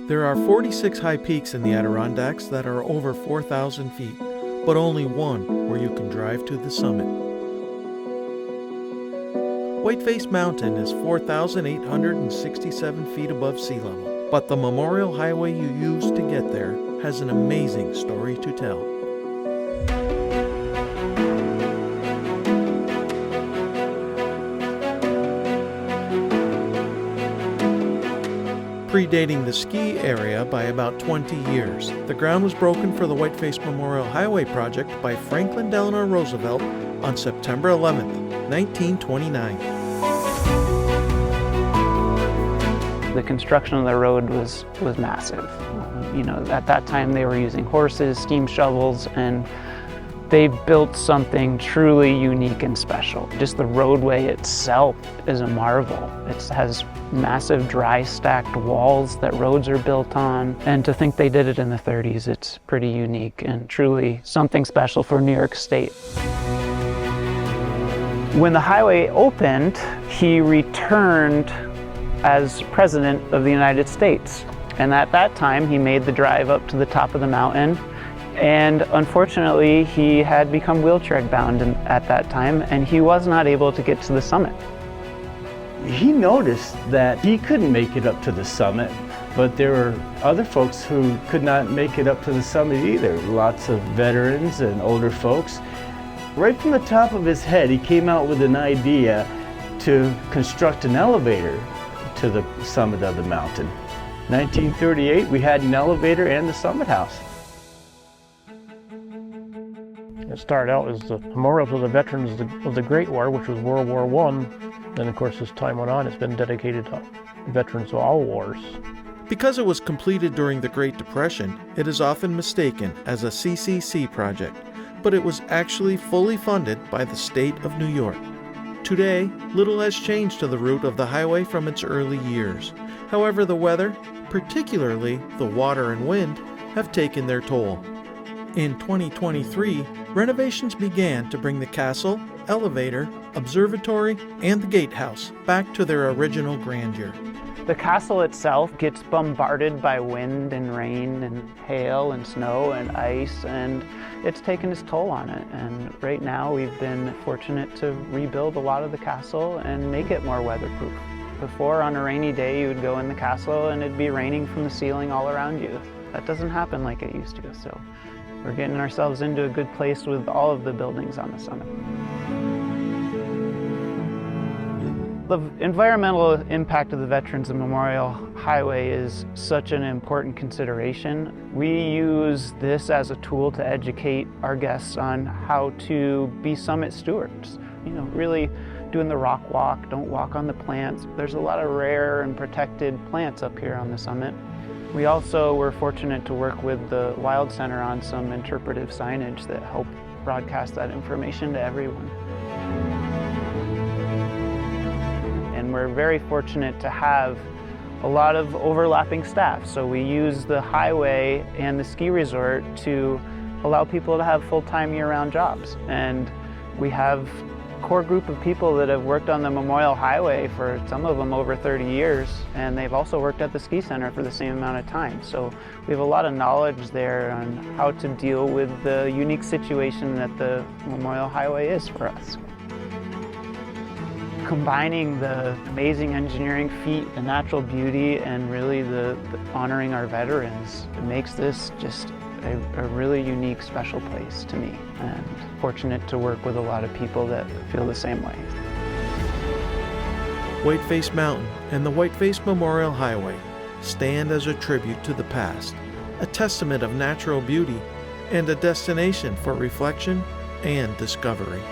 There are 46 high peaks in the Adirondacks that are over 4,000 feet, but only one where you can drive to the summit. Whiteface Mountain is 4,867 feet above sea level, but the memorial highway you use to get there has an amazing story to tell. Predating the ski area by about 20 years, the ground was broken for the Whiteface Memorial Highway project by Franklin Delano Roosevelt on September 11, 1929. The construction of the road was massive. At that time they were using horses, steam shovels, and they built something truly unique and special. Just the roadway itself is a marvel. It has massive dry stacked walls that roads are built on. And to think they did it in the 30s, it's pretty unique and truly something special for New York State. When the highway opened, he returned as President of the United States. And at that time, he made the drive up to the top of the mountain. And unfortunately, he had become wheelchair bound at that time, and he was not able to get to the summit. He noticed that he couldn't make it up to the summit, but there were other folks who could not make it up to the summit either. Lots of veterans and older folks. Right from the top of his head, he came out with an idea to construct an elevator to the summit of the mountain. 1938, we had an elevator and the summit house. It started out as the memorial to the veterans of the Great War, which was World War I. Then, of course, as time went on, it's been dedicated to veterans of all wars. Because it was completed during the Great Depression, it is often mistaken as a CCC project, but it was actually fully funded by the state of New York. Today, little has changed to the route of the highway from its early years. However, the weather, particularly the water and wind, have taken their toll. In 2023, renovations began to bring the castle, elevator, observatory, and the gatehouse back to their original grandeur. The castle itself gets bombarded by wind and rain and hail and snow and ice, and it's taken its toll on it. And right now we've been fortunate to rebuild a lot of the castle and make it more weatherproof. Before, on a rainy day, you would go in the castle and it'd be raining from the ceiling all around you. That doesn't happen like it used to, so we're getting ourselves into a good place with all of the buildings on the summit. The environmental impact of the Veterans Memorial Highway is such an important consideration. We use this as a tool to educate our guests on how to be summit stewards. Really doing the rock walk, don't walk on the plants. There's a lot of rare and protected plants up here on the summit. We also were fortunate to work with the Wild Center on some interpretive signage that help broadcast that information to everyone. And we're very fortunate to have a lot of overlapping staff. So we use the highway and the ski resort to allow people to have full-time year-round jobs. And we have a core group of people that have worked on the Memorial Highway for some of them over 30 years, and they've also worked at the ski center for the same amount of time. So we have a lot of knowledge there on how to deal with the unique situation that the Memorial Highway is for us. Combining the amazing engineering feat, the natural beauty, and really the honoring our veterans, it makes this just a really unique, special place to me, and fortunate to work with a lot of people that feel the same way. Whiteface Mountain and the Whiteface Memorial Highway stand as a tribute to the past, a testament of natural beauty, and a destination for reflection and discovery.